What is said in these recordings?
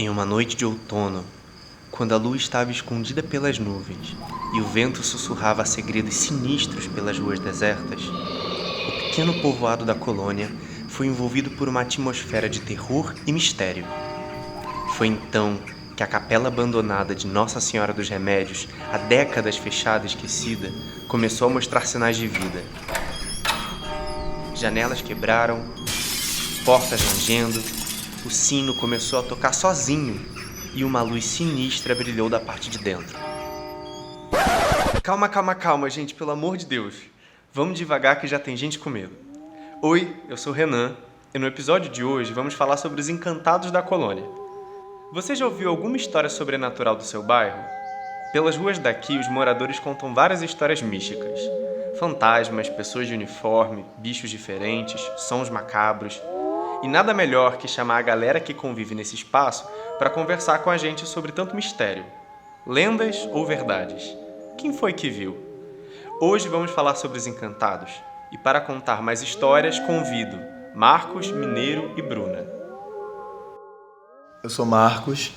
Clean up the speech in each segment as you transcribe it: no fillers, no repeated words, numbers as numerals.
Em uma noite de outono, quando a lua estava escondida pelas nuvens e o vento sussurrava segredos sinistros pelas ruas desertas, o pequeno povoado da colônia foi envolvido por uma atmosfera de terror e mistério. Foi então que a capela abandonada de Nossa Senhora dos Remédios, há décadas fechada e esquecida, começou a mostrar sinais de vida. Janelas quebraram, portas rangendo, o sino começou a tocar sozinho e uma luz sinistra brilhou da parte de dentro. Calma, gente, pelo amor de Deus. Vamos devagar que já tem gente com medo. Oi, eu sou o Renan e no episódio de hoje vamos falar sobre os encantados da colônia. Você já ouviu alguma história sobrenatural do seu bairro? Pelas ruas daqui, os moradores contam várias histórias místicas. Fantasmas, pessoas de uniforme, bichos diferentes, sons macabros. E nada melhor que chamar a galera que convive nesse espaço para conversar com a gente sobre tanto mistério. Lendas ou verdades? Quem foi que viu? Hoje vamos falar sobre os encantados. E para contar mais histórias, convido Marcos, Mineiro e Bruna. Eu sou Marcos,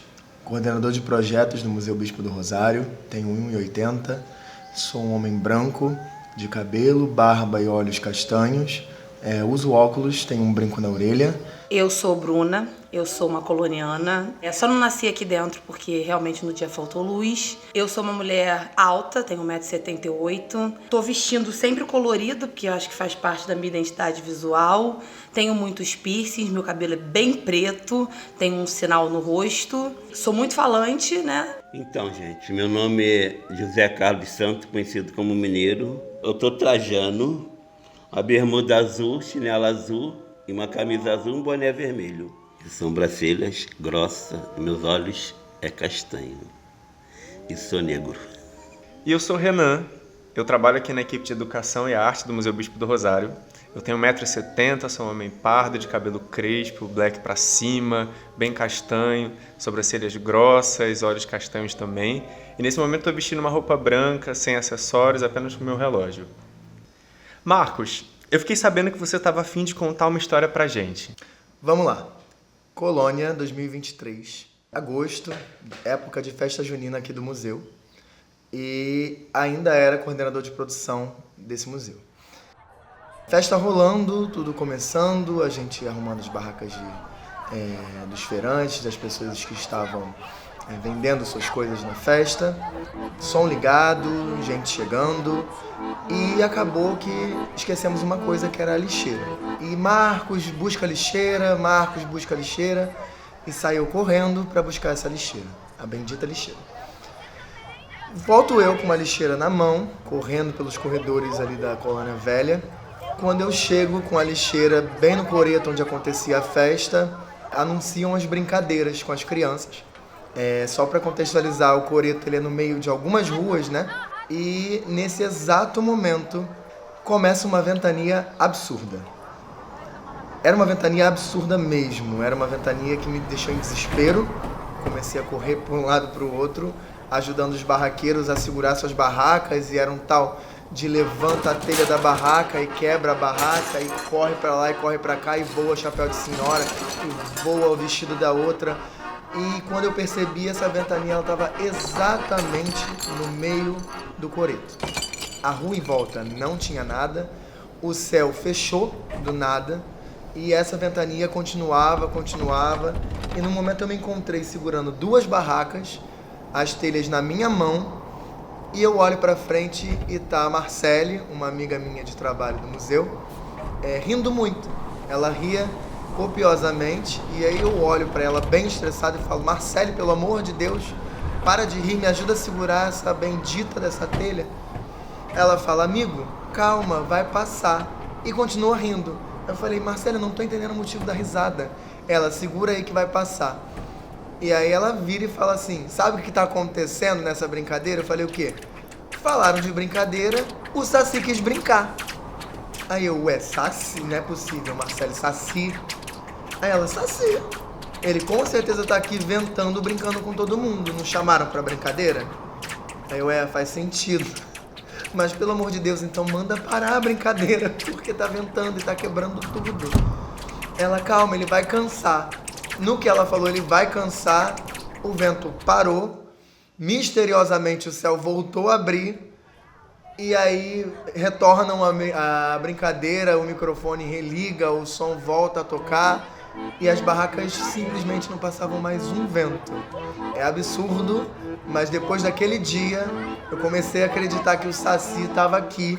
coordenador de projetos do Museu Bispo do Rosário, tenho 1,80 m, sou um homem branco, de cabelo, barba e olhos castanhos, uso óculos, tenho um brinco na orelha. Eu sou Bruna, eu sou uma coloniana. Só não nasci aqui dentro porque realmente no dia faltou luz. Eu sou uma mulher alta, tenho 1,78 m. Tô vestindo sempre colorido, porque eu acho que faz parte da minha identidade visual. Tenho muitos piercings, meu cabelo é bem preto, tenho um sinal no rosto. Sou muito falante, né? Então, gente, meu nome é José Carlos Santos, conhecido como Mineiro. Eu tô trajando uma bermuda azul, chinela azul e uma camisa azul e um boné vermelho. E sobrancelhas grossas, meus olhos é castanho. E sou negro. E eu sou Renan, eu trabalho aqui na equipe de Educação e Arte do Museu Bispo do Rosário. Eu tenho 1,70 m, sou um homem pardo, de cabelo crespo, black pra cima, bem castanho, sobrancelhas grossas, olhos castanhos também. E nesse momento estou vestindo uma roupa branca, sem acessórios, apenas com o meu relógio. Marcos, eu fiquei sabendo que você estava a fim de contar uma história pra gente. Vamos lá. Colônia 2023, agosto, época de festa junina aqui do museu. E ainda era coordenador de produção desse museu. Festa rolando, tudo começando, a gente arrumando as barracas dos feirantes, das pessoas que estavam vendendo suas coisas na festa, som ligado, gente chegando, e acabou que esquecemos uma coisa que era a lixeira. E Marcos busca a lixeira, e saiu correndo para buscar essa lixeira, a bendita lixeira. Volto eu com uma lixeira na mão, correndo pelos corredores ali da Colônia Velha. Quando eu chego com a lixeira bem no coreto onde acontecia a festa, anunciam as brincadeiras com as crianças. Só para contextualizar, o coreto ele é no meio de algumas ruas, né? E nesse exato momento começa uma ventania absurda. Era uma ventania absurda mesmo, era uma ventania que me deixou em desespero. Comecei a correr por um lado para o outro, ajudando os barraqueiros a segurar suas barracas, e era um tal de levanta a telha da barraca e quebra a barraca e corre para lá e corre para cá e voa o chapéu de senhora e voa o vestido da outra. E quando eu percebi, essa ventania estava exatamente no meio do coreto. A rua em volta não tinha nada, o céu fechou do nada e essa ventania continuava. E no momento eu me encontrei segurando duas barracas, as telhas na minha mão, e eu olho para frente e tá a Marcele, uma amiga minha de trabalho do museu, rindo muito. Ela ria copiosamente, e aí eu olho para ela bem estressado e falo: Marcele, pelo amor de Deus, para de rir, me ajuda a segurar essa bendita dessa telha. Ela fala: amigo, calma, vai passar, e continua rindo. Eu falei: Marcele, eu não tô entendendo o motivo da risada. Ela: segura aí que vai passar. E aí ela vira e fala assim: sabe o que tá acontecendo nessa brincadeira? Eu falei: o quê? Falaram de brincadeira, o Saci quis brincar. Aí eu: Saci? Não é possível, Marcele, Saci. Aí ela: Saci. Ele com certeza tá aqui ventando, brincando com todo mundo. Não chamaram pra brincadeira? Aí eu: faz sentido. Mas pelo amor de Deus, então manda parar a brincadeira, porque tá ventando e tá quebrando tudo. Ela: calma, ele vai cansar. No que ela falou, ele vai cansar, o vento parou, misteriosamente o céu voltou a abrir, e aí retornam a brincadeira, o microfone religa, o som volta a tocar e as barracas simplesmente não passavam mais um vento. É absurdo, mas depois daquele dia eu comecei a acreditar que o Saci estava aqui.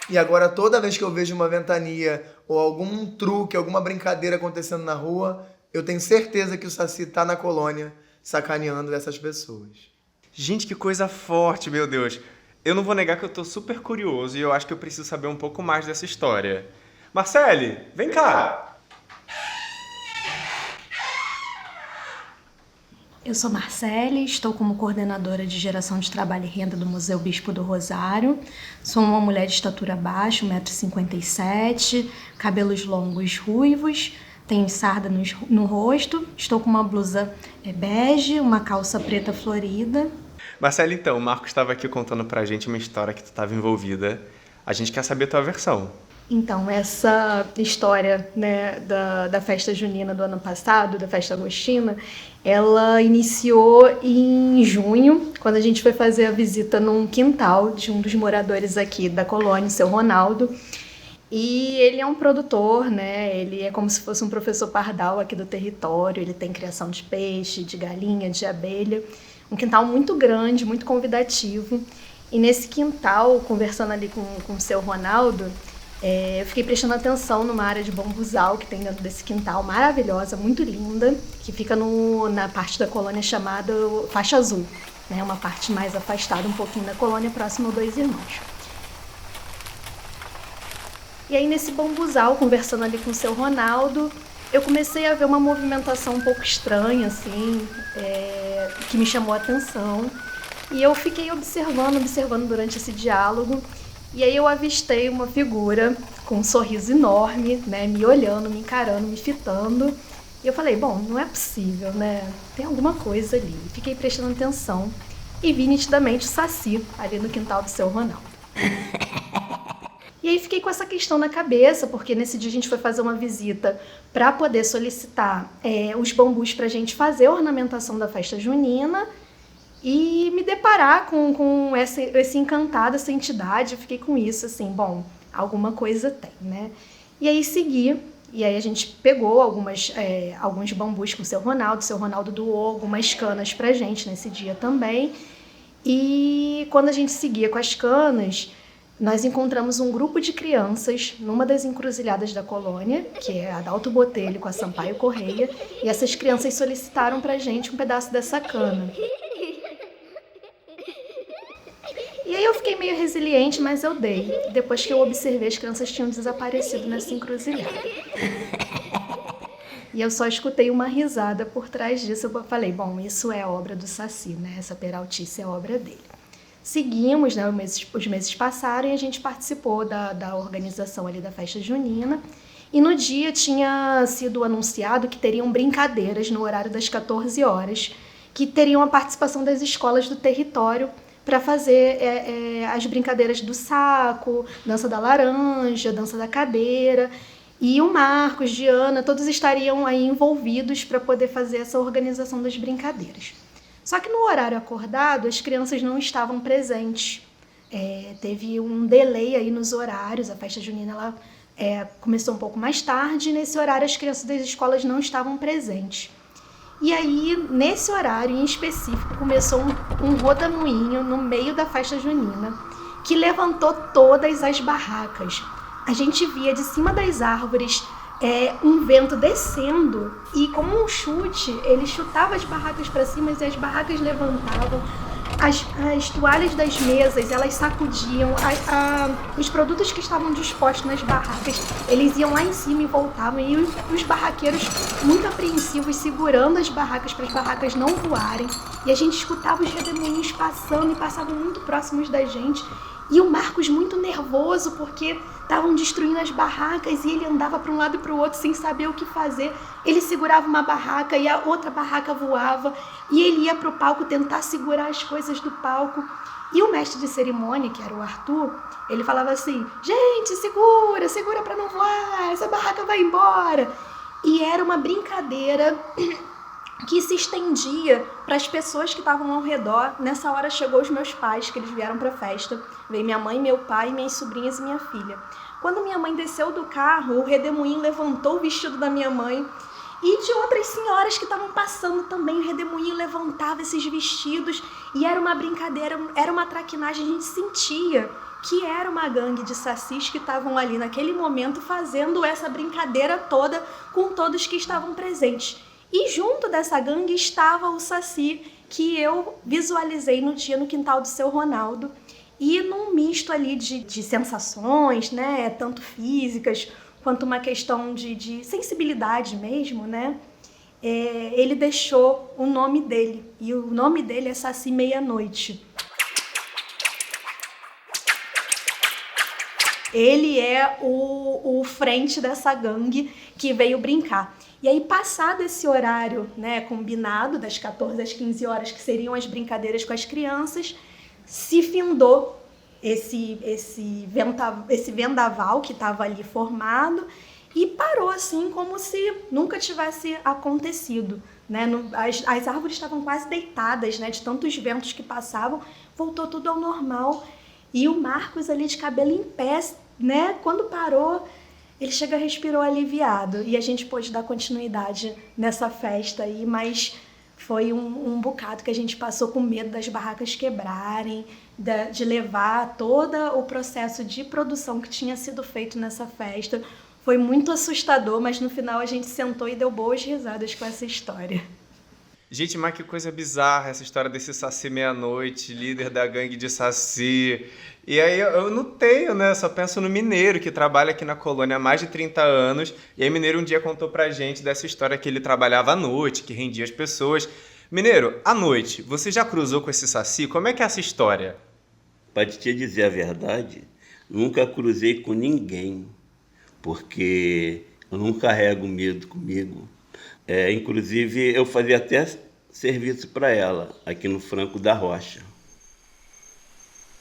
E agora toda vez que eu vejo uma ventania ou algum truque, alguma brincadeira acontecendo na rua, eu tenho certeza que o Saci está na colônia sacaneando essas pessoas. Gente, que coisa forte, meu Deus. Eu não vou negar que eu tô super curioso e eu acho que eu preciso saber um pouco mais dessa história. Marcele, vem cá. Eu sou Marcele, estou como coordenadora de geração de trabalho e renda do Museu Bispo do Rosário. Sou uma mulher de estatura baixa, 1,57 m, cabelos longos ruivos, tenho sarda no rosto, estou com uma blusa bege, uma calça preta florida. Marcele, então, o Marcos estava aqui contando pra gente uma história que tu estava envolvida. A gente quer saber a tua versão. Então, essa história, né, da festa junina do ano passado, da festa agostina, ela iniciou em junho, quando a gente foi fazer a visita num quintal de um dos moradores aqui da colônia, o seu Ronaldo. E ele é um produtor, né? Ele é como se fosse um professor pardal aqui do território, ele tem criação de peixe, de galinha, de abelha. Um quintal muito grande, muito convidativo. E nesse quintal, conversando ali com o seu Ronaldo, eu fiquei prestando atenção numa área de bambuzal que tem dentro desse quintal, maravilhosa, muito linda, que fica na parte da colônia chamada Faixa Azul, né? Uma parte mais afastada um pouquinho da colônia, próxima ao Dois Irmãos. E aí nesse bambuzal, conversando ali com o seu Ronaldo, eu comecei a ver uma movimentação um pouco estranha, assim, que me chamou a atenção. E eu fiquei observando durante esse diálogo. E aí eu avistei uma figura com um sorriso enorme, né, me olhando, me encarando, me fitando. E eu falei, bom, não é possível, né? Tem alguma coisa ali. Fiquei prestando atenção e vi nitidamente o Saci ali no quintal do seu Ronaldo. E aí fiquei com essa questão na cabeça, porque nesse dia a gente foi fazer uma visita para poder solicitar os bambus para a gente fazer a ornamentação da festa junina e me deparar com esse encantado, essa entidade. Eu fiquei com isso, assim, bom, alguma coisa tem, né? E aí segui, e aí a gente pegou alguns bambus com o seu Ronaldo doou algumas canas pra gente nesse dia também. E quando a gente seguia com as canas, nós encontramos um grupo de crianças numa das encruzilhadas da colônia, que é a Adalto Botelho com a Sampaio Correia, e essas crianças solicitaram pra gente um pedaço dessa cana. E aí eu fiquei meio resiliente, mas eu dei. Depois que eu observei, as crianças tinham desaparecido nessa encruzilhada. E eu só escutei uma risada por trás disso. Eu falei, bom, isso é obra do Saci, né? Essa peraltice é obra dele. Seguimos, né? Os meses passaram e a gente participou da organização ali da festa junina. E no dia tinha sido anunciado que teriam brincadeiras no horário das 14 horas, que teriam a participação das escolas do território para fazer as brincadeiras do saco, dança da laranja, dança da cadeira. E o Marcos, Diana, todos estariam aí envolvidos para poder fazer essa organização das brincadeiras. Só que no horário acordado, as crianças não estavam presentes. Teve um delay aí nos horários, a festa junina ela, começou um pouco mais tarde, e nesse horário as crianças das escolas não estavam presentes. E aí, nesse horário em específico, começou um rodamuinho no meio da festa junina, que levantou todas as barracas. A gente via de cima das árvores um vento descendo e, como um chute, ele chutava as barracas para cima e as barracas levantavam. As toalhas das mesas, elas sacudiam, os produtos que estavam dispostos nas barracas, eles iam lá em cima e voltavam, e os barraqueiros muito apreensivos, segurando as barracas para as barracas não voarem, e a gente escutava os redemoinhos passando e passavam muito próximos da gente, e o Marcos muito nervoso porque estavam destruindo as barracas e ele andava para um lado e para o outro sem saber o que fazer. Ele segurava uma barraca e a outra barraca voava e ele ia para o palco tentar segurar as coisas do palco. E o mestre de cerimônia, que era o Arthur, ele falava assim, gente, segura para não voar, essa barraca vai embora. E era uma brincadeira que se estendia para as pessoas que estavam ao redor. Nessa hora chegou os meus pais, que eles vieram para a festa. Veio minha mãe, meu pai, minhas sobrinhas e minha filha. Quando minha mãe desceu do carro, o redemoinho levantou o vestido da minha mãe e de outras senhoras que estavam passando também. O redemoinho levantava esses vestidos e era uma brincadeira, era uma traquinagem. A gente sentia que era uma gangue de sacis que estavam ali naquele momento fazendo essa brincadeira toda com todos que estavam presentes. E junto dessa gangue estava o saci que eu visualizei no dia no quintal do seu Ronaldo. E num misto ali de sensações, né, tanto físicas quanto uma questão de sensibilidade mesmo, né, ele deixou o nome dele. E o nome dele é Saci Meia-Noite. Ele é o frente dessa gangue que veio brincar. E aí, passado esse horário, né, combinado, das 14 às 15 horas, que seriam as brincadeiras com as crianças, se findou esse vendaval que estava ali formado e parou assim como se nunca tivesse acontecido, né? As árvores estavam quase deitadas, né, de tantos ventos que passavam, voltou tudo ao normal. E o Marcos ali de cabelo em pé, né, quando parou, ele respirou aliviado. E a gente pôde dar continuidade nessa festa aí, mas foi um bocado que a gente passou com medo das barracas quebrarem, de levar todo o processo de produção que tinha sido feito nessa festa. Foi muito assustador, mas no final a gente sentou e deu boas risadas com essa história. Gente, mas que coisa bizarra essa história desse Saci Meia-Noite, líder da gangue de Saci. E aí eu não tenho, né? Só penso no Mineiro, que trabalha aqui na colônia há mais de 30 anos. E aí Mineiro um dia contou pra gente dessa história que ele trabalhava à noite, que rendia as pessoas. Mineiro, à noite, você já cruzou com esse Saci? Como é que é essa história? Para te dizer a verdade, nunca cruzei com ninguém, porque eu não carrego medo comigo. Inclusive, eu fazia até serviço para ela, aqui no Franco da Rocha.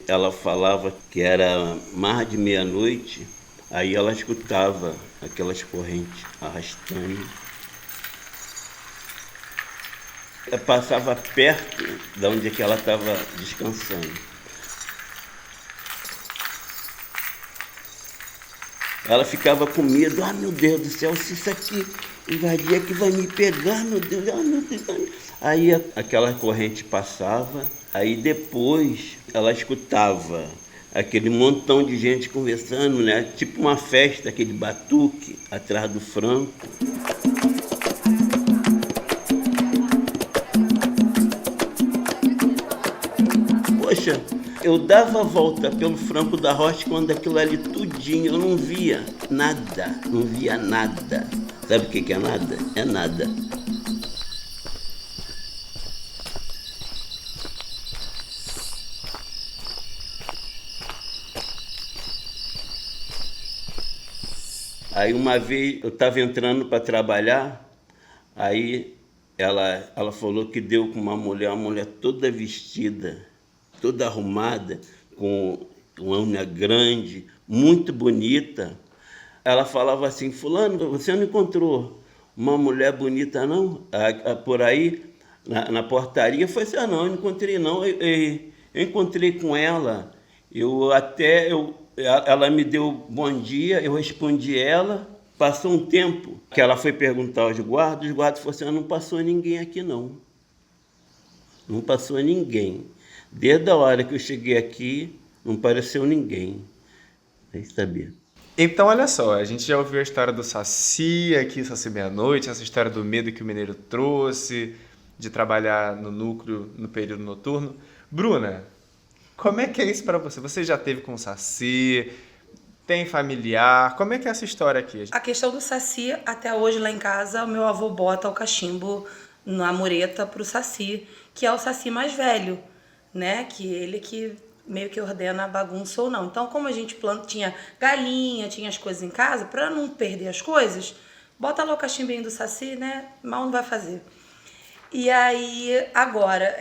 Ela falava que era mais de meia-noite, aí ela escutava aquelas correntes arrastando. Eu passava perto de onde é que ela estava descansando. Ela ficava com medo, meu Deus do céu, se isso aqui invadir aqui vai me pegar, meu Deus, meu Deus. Aí aquela corrente passava, aí depois ela escutava aquele montão de gente conversando, né? Tipo uma festa, aquele batuque atrás do Franco. Poxa, eu dava a volta pelo Franco da Rocha quando aquilo ali tudinho, eu não via nada, não via nada. Sabe o que é nada? É nada. Aí uma vez eu estava entrando para trabalhar, aí ela falou que deu com uma mulher toda vestida, toda arrumada, com uma unha grande, muito bonita. Ela falava assim, fulano, você não encontrou uma mulher bonita não? Por aí, na portaria, eu falei assim, não, eu não encontrei não. Eu encontrei com ela, ela me deu bom dia, eu respondi ela. Passou um tempo que ela foi perguntar aos guardas, os guardas falaram assim, não passou ninguém aqui não. Não passou ninguém. Desde a hora que eu cheguei aqui, não apareceu ninguém. Aí sabia. Então, olha só, a gente já ouviu a história do Saci aqui, Saci Meia-Noite, essa história do medo que o Mineiro trouxe, de trabalhar no núcleo no período noturno. Bruna, como é que é isso pra você? Você já teve com o Saci? Tem familiar? Como é que é essa história aqui? A questão do Saci, até hoje lá em casa, o meu avô bota o cachimbo na mureta pro Saci, que é o Saci mais velho, né? Que ele que meio que ordena a bagunça ou não. Então, como a gente tinha galinha, tinha as coisas em casa, para não perder as coisas, bota lá o cachimbinho do Saci, né? Mal não vai fazer. E aí, agora,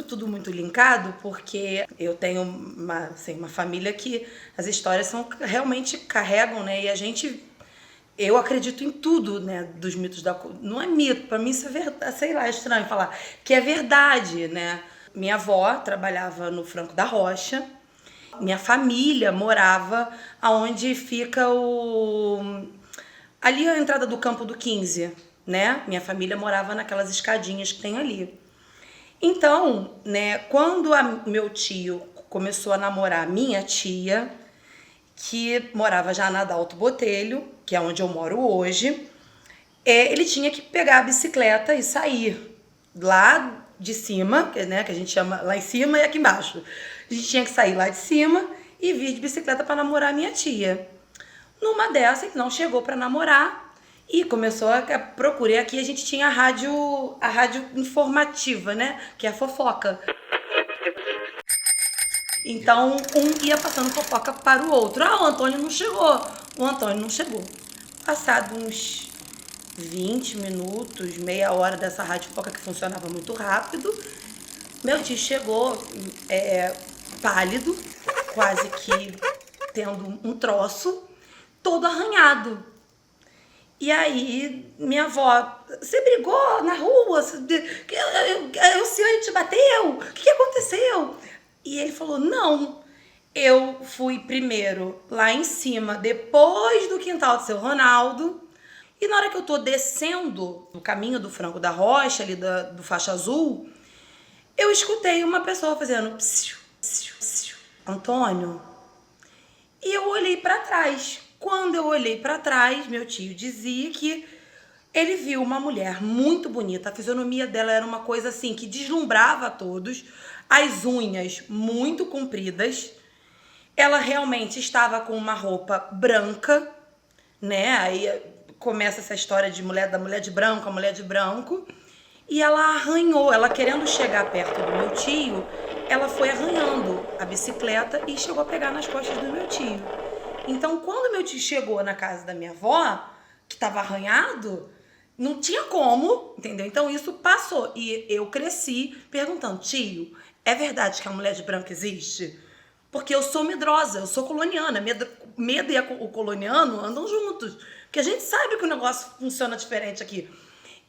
tudo muito linkado, porque eu tenho uma família que as histórias realmente carregam, né? E a gente Eu acredito em tudo, né, dos mitos da colônia. Não é mito, pra mim isso é verdade, sei lá, é estranho falar, que é verdade, né? Minha avó trabalhava no Franco da Rocha, minha família morava aonde fica ali a entrada do Campo do 15, né? Minha família morava naquelas escadinhas que tem ali. Então, né, quando meu tio começou a namorar minha tia, que morava já na Adalto Botelho, que é onde eu moro hoje, ele tinha que pegar a bicicleta e sair lá de cima, né, que a gente chama lá em cima e aqui embaixo. A gente tinha que sair lá de cima e vir de bicicleta para namorar minha tia. Numa dessas, ele não chegou para namorar e começou a procurar. Aqui a gente tinha a rádio informativa, né, que é a fofoca. Então, um ia passando fofoca para o outro. O Antônio não chegou. O Antônio não chegou. Passado uns 20 minutos, meia hora dessa rádio fofoca que funcionava muito rápido, meu tio chegou pálido, quase que tendo um troço, todo arranhado. E aí, minha avó, você brigou na rua? O senhor te bateu? O que aconteceu? E ele falou, não, eu fui primeiro lá em cima, depois do quintal do seu Ronaldo, e na hora que eu tô descendo no caminho do Franco da Rocha, ali do faixa azul, eu escutei uma pessoa fazendo psiu, psiu, psiu. Antônio. E eu olhei para trás. Quando eu olhei para trás, meu tio dizia que ele viu uma mulher muito bonita, a fisionomia dela era uma coisa assim que deslumbrava a todos, as unhas muito compridas, ela realmente estava com uma roupa branca, né? Aí começa essa história da mulher de branco, a mulher de branco, e ela arranhou, ela querendo chegar perto do meu tio, ela foi arranhando a bicicleta e chegou a pegar nas costas do meu tio. Então, quando meu tio chegou na casa da minha avó, que estava arranhado, não tinha como, entendeu? Então, isso passou. E eu cresci perguntando, tio, é verdade que a mulher de branco existe? Porque eu sou medrosa, eu sou coloniana. Medo e o coloniano andam juntos. Porque a gente sabe que o negócio funciona diferente aqui.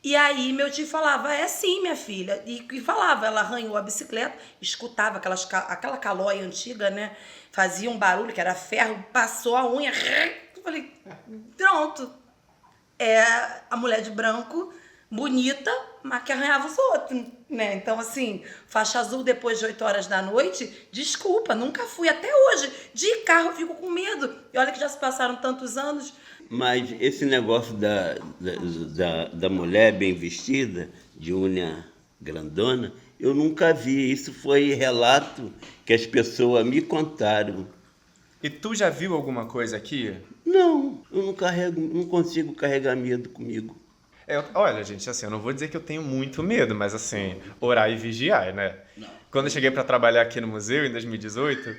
E aí meu tio falava, é sim, minha filha. E falava, ela arranhou a bicicleta, escutava aquela calóia antiga, né? Fazia um barulho, que era ferro, passou a unha. Eu falei, pronto. É a mulher de branco, bonita, mas que arranhava os outros, né? Então, assim, faixa azul depois de 8 horas da noite, desculpa, nunca fui. Até hoje, de carro eu fico com medo. E olha que já se passaram tantos anos. Mas esse negócio da mulher bem vestida, de unha grandona, eu nunca vi. Isso foi relato que as pessoas me contaram. E tu já viu alguma coisa aqui? Não, eu não consigo carregar medo comigo. Olha, gente, assim, eu não vou dizer que eu tenho muito medo, mas assim, orar e vigiar, né? Não. Quando eu cheguei para trabalhar aqui no museu, em 2018,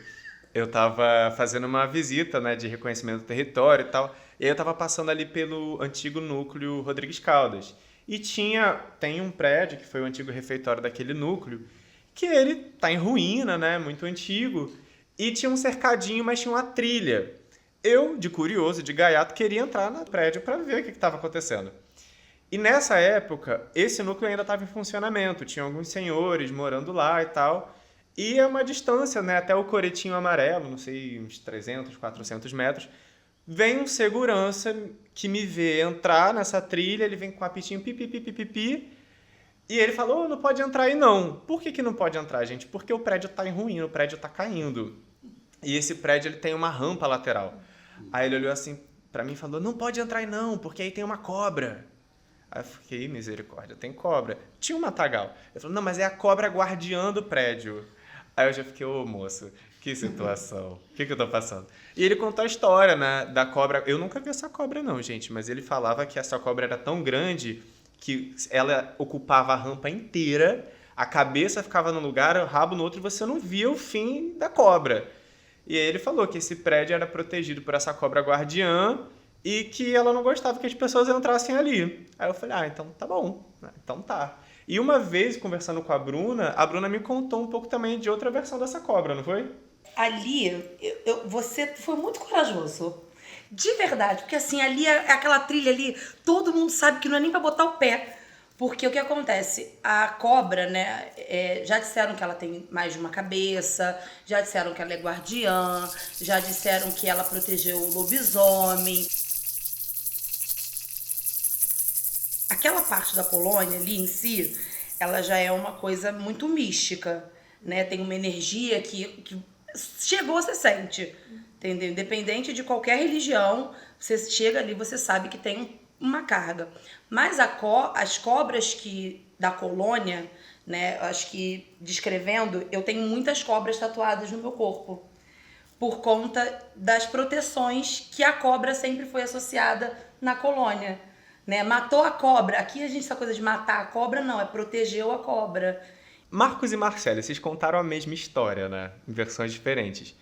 eu tava fazendo uma visita, né, de reconhecimento do território e tal, e aí eu tava passando ali pelo antigo núcleo Rodrigues Caldas. E tem um prédio, que foi o antigo refeitório daquele núcleo, que ele tá em ruína, né, muito antigo, e tinha um cercadinho, mas tinha uma trilha. Eu, de curioso, de gaiato, queria entrar no prédio para ver o que estava acontecendo. E nessa época, esse núcleo ainda estava em funcionamento, tinha alguns senhores morando lá e tal, e é uma distância, né, até o Coretinho Amarelo, não sei, uns 300, 400 metros, vem um segurança que me vê entrar nessa trilha, ele vem com um apitinho pipi, pipi, pipi, e ele falou, não pode entrar aí não. Por que não pode entrar, gente? Porque o prédio está em ruína, o prédio está caindo. E esse prédio ele tem uma rampa lateral. Aí ele olhou assim pra mim e falou, não pode entrar aí não, porque aí tem uma cobra. Aí eu fiquei, misericórdia, tem cobra. Tinha um matagal. Ele falou, não, mas é a cobra guardiã do prédio. Aí eu já fiquei, ô moço, que situação, o que eu tô passando? E ele contou a história, né, da cobra. Eu nunca vi essa cobra não, gente, mas ele falava que essa cobra era tão grande que ela ocupava a rampa inteira, a cabeça ficava num lugar, o rabo no outro, e você não via o fim da cobra. E aí ele falou que esse prédio era protegido por essa cobra guardiã e que ela não gostava que as pessoas entrassem ali. Aí eu falei, então tá bom, então tá. E uma vez, conversando com a Bruna me contou um pouco também de outra versão dessa cobra, não foi? Ali, você foi muito corajoso. De verdade, porque assim, ali é aquela trilha ali, todo mundo sabe que não é nem pra botar o pé. Porque o que acontece? A cobra, né, já disseram que ela tem mais de uma cabeça, já disseram que ela é guardiã, já disseram que ela protegeu o lobisomem. Aquela parte da colônia ali em si, ela já é uma coisa muito mística, né? Tem uma energia que chegou, você sente, entendeu? Independente de qualquer religião, você chega ali, você sabe que tem uma carga. Mas as cobras da colônia, né? Acho que descrevendo, eu tenho muitas cobras tatuadas no meu corpo, por conta das proteções que a cobra sempre foi associada na colônia. Né? Matou a cobra. Aqui a gente, essa coisa de matar a cobra, não, é protegeu a cobra. Marcos e Marcela, vocês contaram a mesma história, né? Em versões diferentes.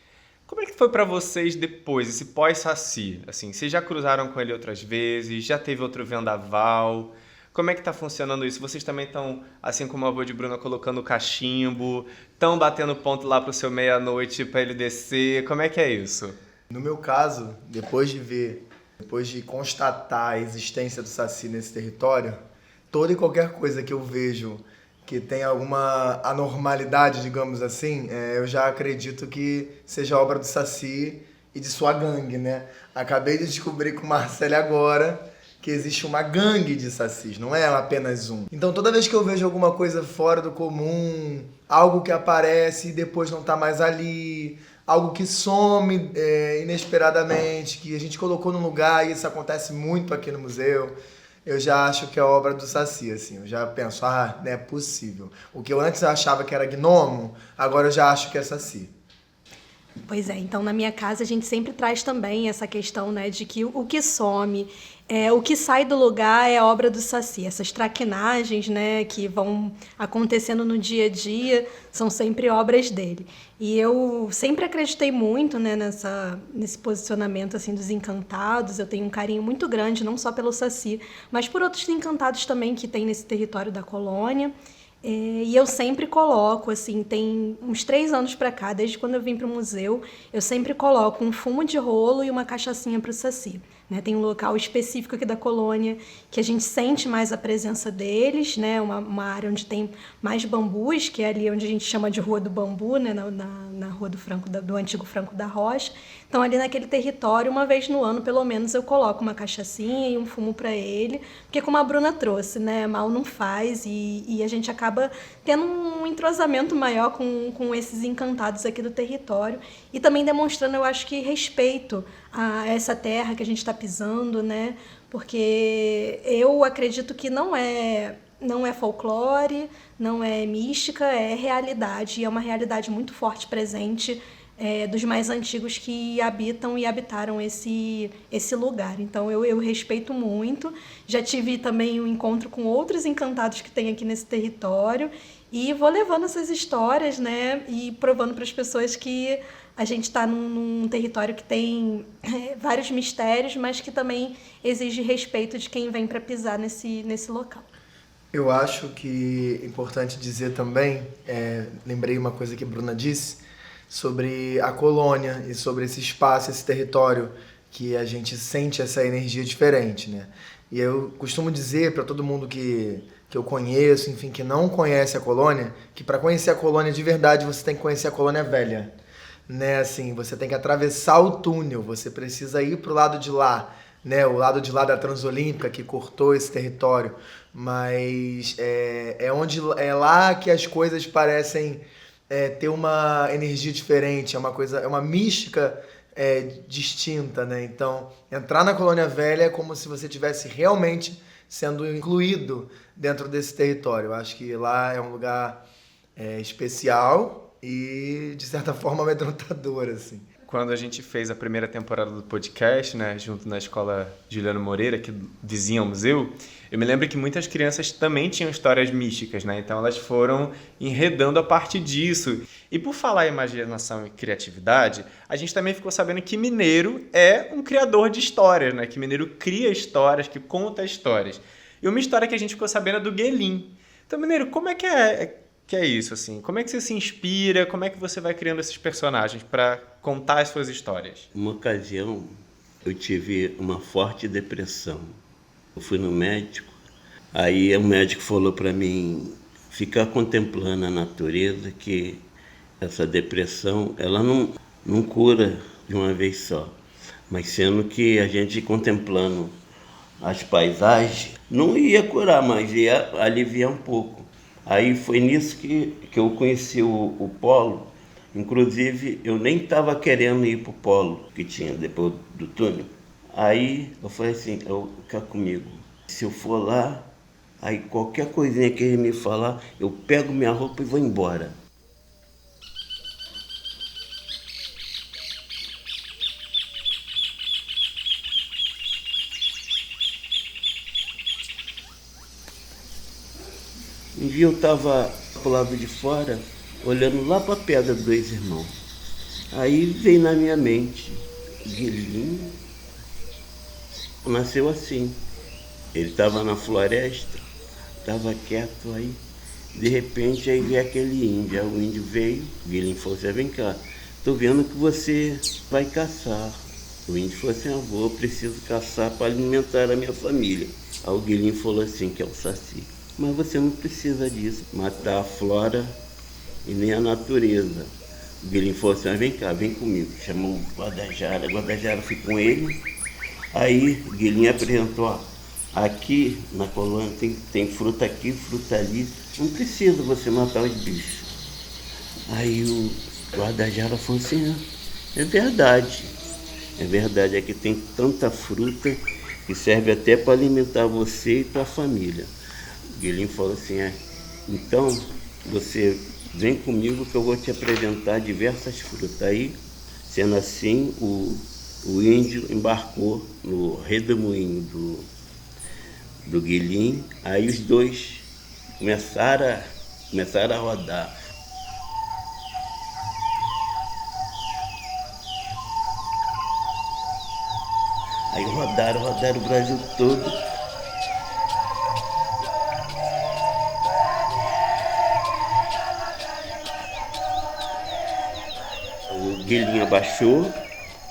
Como é que foi pra vocês depois, esse pós-Saci? Assim, vocês já cruzaram com ele outras vezes? Já teve outro vendaval? Como é que tá funcionando isso? Vocês também estão, assim como a avó de Bruna, colocando o cachimbo? Estão batendo ponto lá pro seu meia-noite pra ele descer? Como é que é isso? No meu caso, depois de constatar a existência do Saci nesse território, toda e qualquer coisa que eu vejo que tem alguma anormalidade, digamos assim, eu já acredito que seja obra do Saci e de sua gangue, né? Acabei de descobrir com o Marcelo agora que existe uma gangue de sacis, não é apenas um. Então toda vez que eu vejo alguma coisa fora do comum, algo que aparece e depois não tá mais ali, algo que some inesperadamente, que a gente colocou no lugar, e isso acontece muito aqui no museu, eu já acho que é obra do Saci, assim. Eu já penso, não é possível. O que eu antes achava que era gnomo, agora eu já acho que é Saci. Pois é, então na minha casa a gente sempre traz também essa questão, né, de que o que some, o que sai do lugar é obra do Saci. Essas traquinagens, né, que vão acontecendo no dia a dia são sempre obras dele. E eu sempre acreditei muito, né, nesse posicionamento assim dos encantados. Eu tenho um carinho muito grande, não só pelo Saci, mas por outros encantados também que tem nesse território da colônia. E eu sempre coloco, assim, tem uns 3 anos pra cá, desde quando eu vim pro museu, eu sempre coloco um fumo de rolo e uma cachaçinha pro Saci. Né? Tem um local específico aqui da colônia que a gente sente mais a presença deles, né? Uma área onde tem mais bambus, que é ali onde a gente chama de Rua do Bambu, né? Na Rua do Antigo Franco da Rocha. Então, ali naquele território, uma vez no ano, pelo menos, eu coloco uma cachaçinha e um fumo para ele, porque como a Bruna trouxe, né? Mal não faz e a gente acaba tendo um entrosamento maior com esses encantados aqui do território e também demonstrando, eu acho que, respeito a essa terra que a gente está pisando, né? Porque eu acredito que não é folclore, não é mística, é realidade, e é uma realidade muito forte presente dos mais antigos que habitam e habitaram esse lugar. Então eu respeito muito. Já tive também um encontro com outros encantados que tem aqui nesse território e vou levando essas histórias, né, e provando para as pessoas que a gente está num território que tem vários mistérios, mas que também exige respeito de quem vem para pisar nesse local. Eu acho que é importante dizer também, lembrei uma coisa que a Bruna disse, sobre a colônia e sobre esse espaço, esse território, que a gente sente essa energia diferente, né? E eu costumo dizer para todo mundo que eu conheço, enfim, que não conhece a colônia, que para conhecer a colônia de verdade você tem que conhecer a colônia velha. Né, assim, você tem que atravessar o túnel, você precisa ir pro lado de lá, né, o lado de lá da Transolímpica que cortou esse território, mas é lá que as coisas parecem ter uma energia diferente, é uma mística distinta, né? Então, entrar na Colônia Velha é como se você estivesse realmente sendo incluído dentro desse território. Eu acho que lá é um lugar especial e, de certa forma, amedrontador, assim. Quando a gente fez a primeira temporada do podcast, né, junto na escola Juliano Moreira, que vizinha ao museu, eu me lembro que muitas crianças também tinham histórias místicas, né? Então elas foram enredando a partir disso. E por falar em imaginação e criatividade, a gente também ficou sabendo que mineiro é um criador de histórias, né? Que mineiro cria histórias, que conta histórias. E uma história que a gente ficou sabendo é do Guelin. Então, mineiro, como é que é isso, assim? Como é que você se inspira? Como é que você vai criando esses personagens para contar as suas histórias? Uma ocasião, eu tive uma forte depressão. Eu fui no médico, aí o médico falou para mim ficar contemplando a natureza, que essa depressão, ela não cura de uma vez só. Mas sendo que a gente contemplando as paisagens, não ia curar, mas ia aliviar um pouco. Aí foi nisso que eu conheci o polo. Inclusive, eu nem estava querendo ir para o polo que tinha depois do túnel. Aí eu falei assim, eu ficar comigo. Se eu for lá, aí qualquer coisinha que ele me falar, eu pego minha roupa e vou embora. Um dia eu estava pro lado de fora, olhando lá para a pedra dos dois irmãos. Aí veio na minha mente, Guilherme nasceu assim. Ele estava na floresta, estava quieto aí. De repente aí veio aquele índio. Aí o índio veio, o Guilherme falou assim, vem cá, tô vendo que você vai caçar. O índio falou assim, eu preciso caçar para alimentar a minha família. Aí o Guilherme falou assim, que é o Saci. Mas você não precisa disso, matar a flora e nem a natureza. O Guilherme falou assim, vem cá, vem comigo. Chamou o Guadajara foi com ele. Aí o Guilherme apresentou, ó, aqui na colônia tem fruta aqui, fruta ali. Não precisa você matar os bichos. Aí o Guadajara falou assim, é verdade. É verdade, aqui tem tanta fruta que serve até para alimentar você e tua família. O Guilherme falou assim, então você vem comigo que eu vou te apresentar diversas frutas. Aí, sendo assim, o índio embarcou no redemoinho do Guilherme. Aí os dois começaram a rodar. Aí rodaram o Brasil todo. O Guilherme abaixou,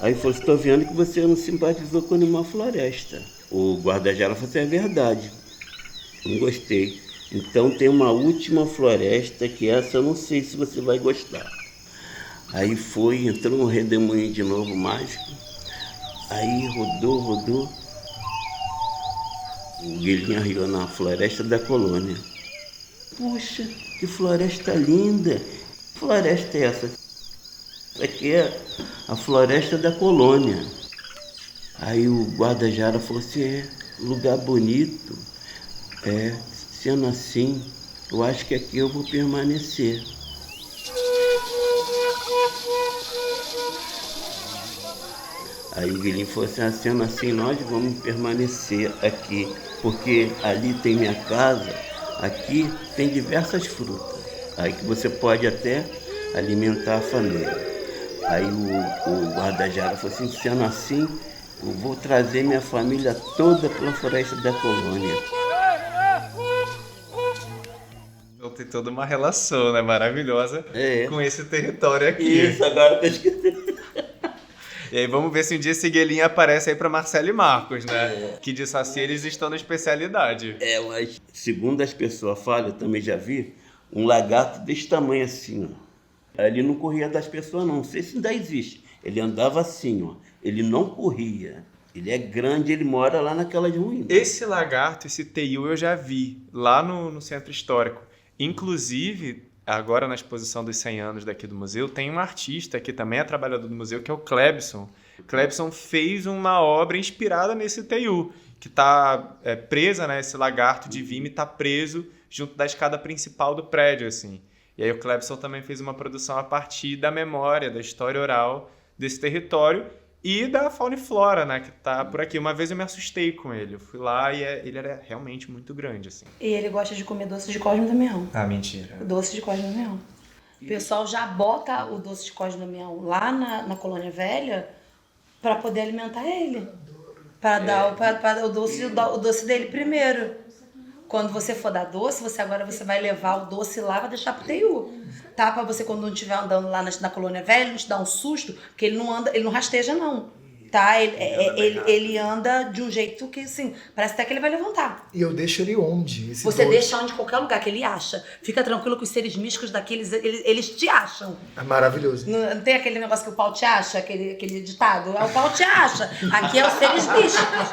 aí falou, estou vendo que você não simpatizou com nenhuma floresta. O Guadajara falou assim, é verdade, não gostei. Então tem uma última floresta que essa eu não sei se você vai gostar. Aí entrou um redemoinho de novo mágico, aí rodou. O Guilherme arriou na floresta da colônia. Poxa, que floresta linda! Que floresta é essa? Aqui é a floresta da colônia. Aí o Guadajara falou assim, lugar bonito, sendo assim, eu acho que aqui eu vou permanecer. Aí o Guilherme falou assim, sendo assim, nós vamos permanecer aqui, porque ali tem minha casa, aqui tem diversas frutas, aí que você pode até alimentar a família. Aí o Guadajara falou assim, sendo assim, eu vou trazer minha família toda pela floresta da colônia. Então tem toda uma relação, né, maravilhosa com esse território aqui. Isso, agora eu esqueci. E aí vamos ver se um dia esse Guilherme aparece aí para Marcelo e Marcos, né? Que de Saci eles estão na especialidade. Mas segundo as pessoas falam, eu também já vi, um lagarto desse tamanho assim, ó. Ele não corria das pessoas, não sei se ainda existe. Ele andava assim, ó. Ele não corria. Ele é grande, ele mora lá naquelas ruínas. Esse lagarto, esse teiu, eu já vi lá no Centro Histórico. Inclusive, agora na exposição dos 100 anos daqui do museu, tem um artista que também é trabalhador do museu, que é o Clebson. O Clebson fez uma obra inspirada nesse teiu, que está presa, né? Esse lagarto de vime está preso junto da escada principal do prédio, assim. E aí o Clebson também fez uma produção a partir da memória, da história oral desse território e da fauna e flora, né, que tá por aqui. Uma vez eu me assustei com ele. Eu fui lá e ele era realmente muito grande, assim. E ele gosta de comer doce de Cosme e Damião. Ah, mentira. O doce de Cosme e Damião. O pessoal já bota o doce de Cosme e Damião lá na Colônia Velha para poder alimentar ele. Para dar o doce dele primeiro. Quando você for dar doce, você vai levar o doce lá e vai deixar pro teiu. Tá? Pra você, quando não estiver andando lá na Colônia Velha, não te dar um susto, porque ele não rasteja, não. tá? Ele anda de um jeito que, assim, parece até que ele vai levantar. E eu deixo ele onde? Você deixa onde, em qualquer lugar que ele acha. Fica tranquilo que os seres místicos daqueles, eles te acham. É maravilhoso. Não tem aquele negócio que o pau te acha, aquele ditado? O pau te acha. Aqui é os seres místicos,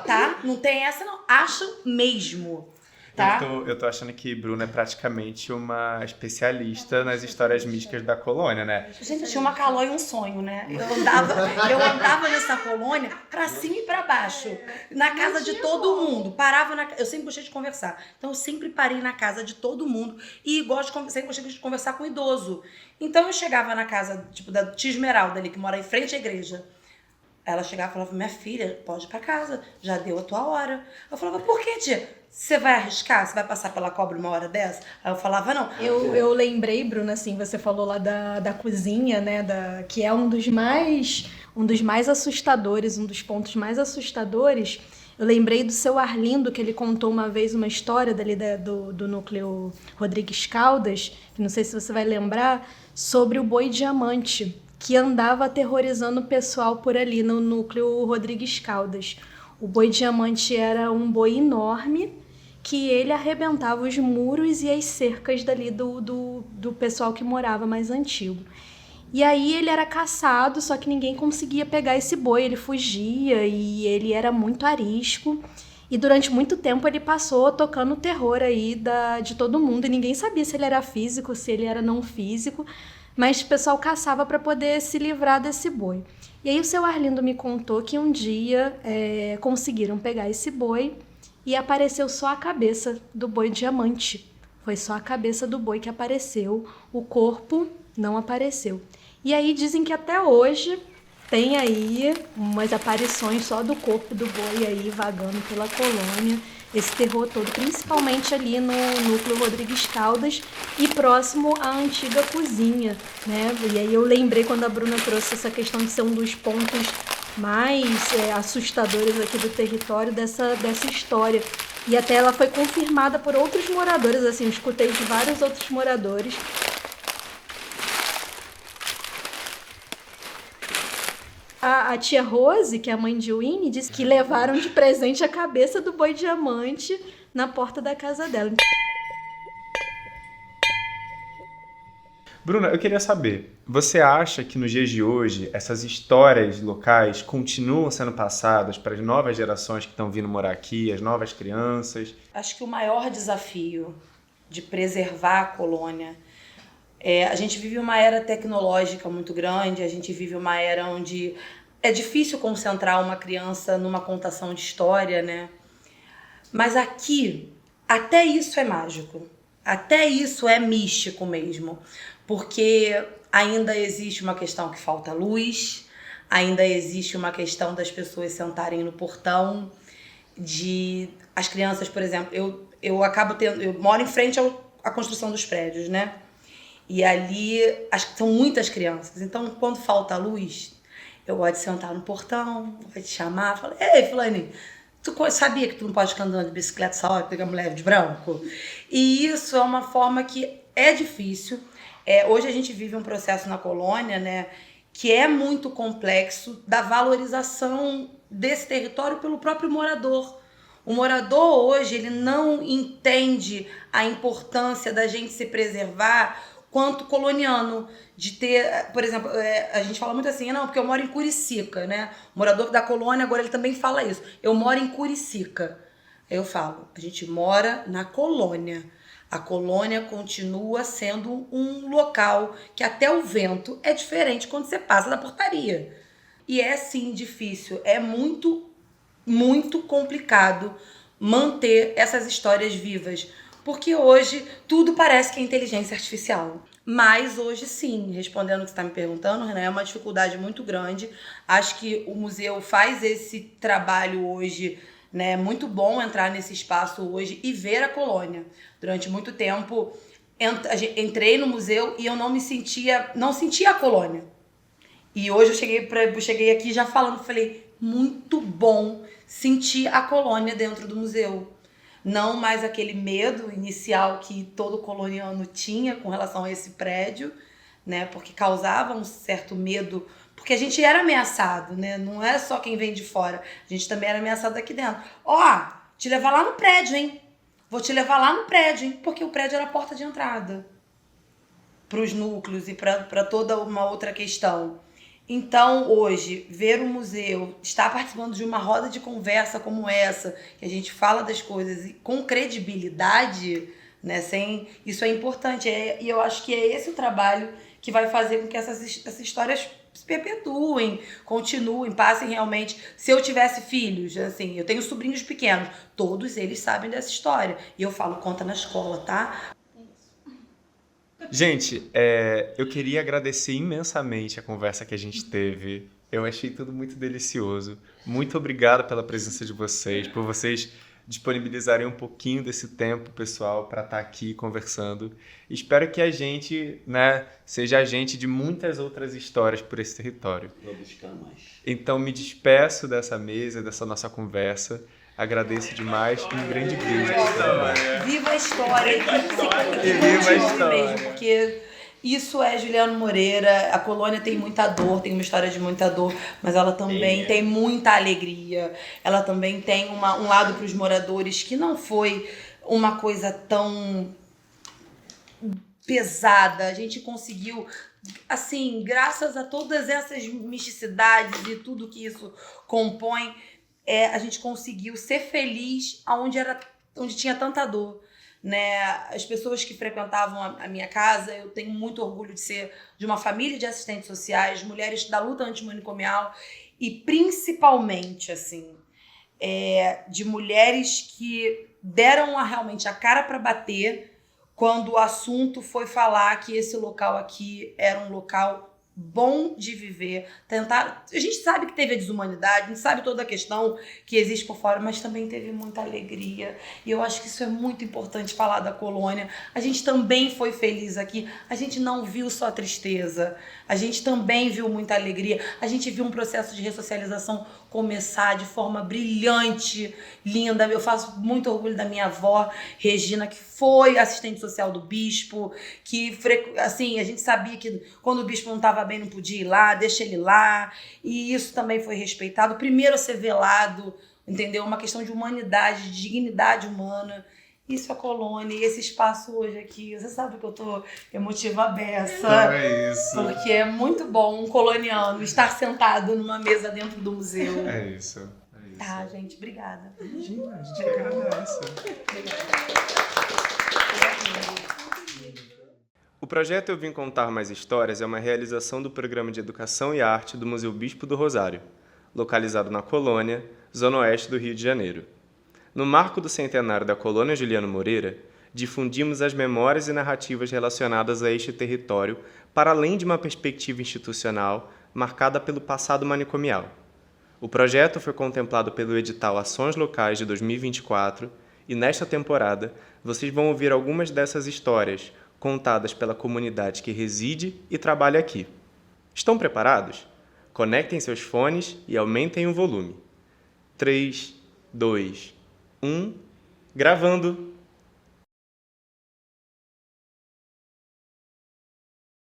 tá? Não tem essa, não. Acham mesmo. Tá? Eu tô achando que Bruna é praticamente uma especialista nas histórias místicas da colônia, né? Gente, tinha uma caló e um sonho, né? Eu andava nessa colônia pra cima e pra baixo, na casa de todo mundo. Eu sempre gostei de conversar. Então eu sempre parei na casa de todo mundo e sempre gostei de conversar com idoso. Então eu chegava na casa, tipo, da tia Esmeralda ali, que mora em frente à igreja. Ela chegava e falava: minha filha, pode ir pra casa, já deu a tua hora. Eu falava: por que, tia? Você vai arriscar? Você vai passar pela cobra uma hora dessa? Aí eu falava: não. Eu lembrei, Bruna, assim, você falou lá da cozinha, né, que é um dos mais assustadores, um dos pontos mais assustadores. Eu lembrei do seu Arlindo, que ele contou uma vez uma história dali do núcleo Rodrigues Caldas, que não sei se você vai lembrar, sobre o boi diamante, que andava aterrorizando o pessoal por ali no núcleo Rodrigues Caldas. O boi diamante era um boi enorme, que ele arrebentava os muros e as cercas dali do pessoal que morava mais antigo. E aí ele era caçado, só que ninguém conseguia pegar esse boi, ele fugia e ele era muito arisco. E durante muito tempo ele passou tocando terror aí de todo mundo, e ninguém sabia se ele era físico, se ele era não físico, mas o pessoal caçava para poder se livrar desse boi. E aí o seu Arlindo me contou que um dia conseguiram pegar esse boi e apareceu só a cabeça do boi diamante. Foi só a cabeça do boi que apareceu, o corpo não apareceu. E aí dizem que até hoje tem aí umas aparições só do corpo do boi aí vagando pela colônia, esse terror todo, principalmente ali no núcleo Rodrigues Caldas e próximo à antiga cozinha, né? E aí eu lembrei quando a Bruna trouxe essa questão de ser um dos pontos mais assustadores aqui do território dessa história. E até ela foi confirmada por outros moradores, assim, eu escutei de vários outros moradores. A tia Rose, que é a mãe de Winnie, disse que levaram de presente a cabeça do boi diamante na porta da casa dela. Bruna, eu queria saber, você acha que nos dias de hoje essas histórias locais continuam sendo passadas para as novas gerações que estão vindo morar aqui, as novas crianças? Acho que o maior desafio de preservar a colônia a gente vive uma era tecnológica muito grande, a gente vive uma era onde é difícil concentrar uma criança numa contação de história, né? Mas aqui, até isso é mágico, até isso é místico mesmo, porque ainda existe uma questão que falta luz, ainda existe uma questão das pessoas sentarem no portão, as crianças, por exemplo, eu moro em frente à construção dos prédios, né? E ali são muitas crianças, então quando falta luz, eu gosto de sentar no portão, gosto de chamar, falar: ei, fulane, tu sabia que tu não pode ficar andando de bicicleta essa hora, pegar mulher de branco? E isso é uma forma que é difícil. Hoje a gente vive um processo na colônia, né, que é muito complexo, da valorização desse território pelo próprio morador. O morador hoje, ele não entende a importância da gente se preservar quanto coloniano, de ter, por exemplo, a gente fala muito assim, não, porque eu moro em Curicica, né? O morador da colônia, agora ele também fala isso. Eu moro em Curicica. Eu falo, a gente mora na colônia. A colônia continua sendo um local que até o vento é diferente quando você passa da portaria. E é sim difícil, é muito, muito complicado manter essas histórias vivas. Porque hoje tudo parece que é inteligência artificial. Mas hoje sim, respondendo o que você está me perguntando, Renan, é uma dificuldade muito grande. Acho que o museu faz esse trabalho hoje, né? Muito bom entrar nesse espaço hoje e ver a colônia. Durante muito tempo, entrei no museu e eu não sentia a colônia. E hoje eu cheguei aqui já falando, falei, muito bom sentir a colônia dentro do museu. Não mais aquele medo inicial que todo coloniano tinha com relação a esse prédio, né? Porque causava um certo medo Porque a gente era ameaçado, né? Não é só quem vem de fora. A gente também era ameaçado aqui dentro. Ó, te levar lá no prédio, hein? Vou te levar lá no prédio, hein? Porque o prédio era a porta de entrada para os núcleos e para toda uma outra questão. Então, hoje, ver o museu, estar participando de uma roda de conversa como essa, que a gente fala das coisas com credibilidade, né? Isso é importante. E eu acho que é esse o trabalho que vai fazer com que essas histórias se perpetuem, continuem, passem realmente. Se eu tivesse filhos, assim, eu tenho sobrinhos pequenos, todos eles sabem dessa história. E eu falo, conta na escola, tá? Gente, eu queria agradecer imensamente a conversa que a gente teve. Eu achei tudo muito delicioso. Muito obrigado pela presença de vocês, por vocês disponibilizarem um pouquinho desse tempo, pessoal, para estar aqui conversando. Espero que a gente, né, seja agente de muitas outras histórias por esse território. Vou buscar mais. Então, me despeço dessa mesa, dessa nossa conversa. Agradeço demais e um grande beijo. Viva a história! Viva a história! Mesmo, porque isso é Juliano Moreira. A colônia tem muita dor, tem uma história de muita dor, mas ela também tem muita alegria. Ela também tem um lado para os moradores que não foi uma coisa tão pesada. A gente conseguiu, assim, graças a todas essas misticidades e tudo que isso compõe, a gente conseguiu ser feliz onde tinha tanta dor, né? As pessoas que frequentavam a minha casa, eu tenho muito orgulho de ser de uma família de assistentes sociais, mulheres da luta antimanicomial e principalmente, assim, de mulheres que deram realmente a cara para bater quando o assunto foi falar que esse local aqui era um local bom de viver, a gente sabe que teve a desumanidade, a gente sabe toda a questão que existe por fora, mas também teve muita alegria, e eu acho que isso é muito importante falar da colônia. A gente também foi feliz aqui, a gente não viu só tristeza, a gente também viu muita alegria, a gente viu um processo de ressocialização começar de forma brilhante, linda. Eu faço muito orgulho da minha avó, Regina, que foi assistente social do bispo, que, assim, a gente sabia que quando o bispo não estava bem, não podia ir lá, deixa ele lá, e isso também foi respeitado. Primeiro a ser velado, entendeu? Uma questão de humanidade, de dignidade humana. Isso é colônia, e esse espaço hoje aqui, você sabe que eu tô emotiva à beça. É isso. Porque é muito bom um coloniano estar sentado numa mesa dentro do museu. É isso. Tá, gente, obrigada. Imagina, a gente agradece. O projeto Eu Vim Contar Mais Histórias é uma realização do Programa de Educação e Arte do Museu Bispo do Rosário, localizado na Colônia, zona oeste do Rio de Janeiro. No marco do centenário da Colônia Juliano Moreira, difundimos as memórias e narrativas relacionadas a este território para além de uma perspectiva institucional marcada pelo passado manicomial. O projeto foi contemplado pelo edital Ações Locais de 2024 e, nesta temporada, vocês vão ouvir algumas dessas histórias contadas pela comunidade que reside e trabalha aqui. Estão preparados? Conectem seus fones e aumentem o volume. 3, 2, 1, gravando!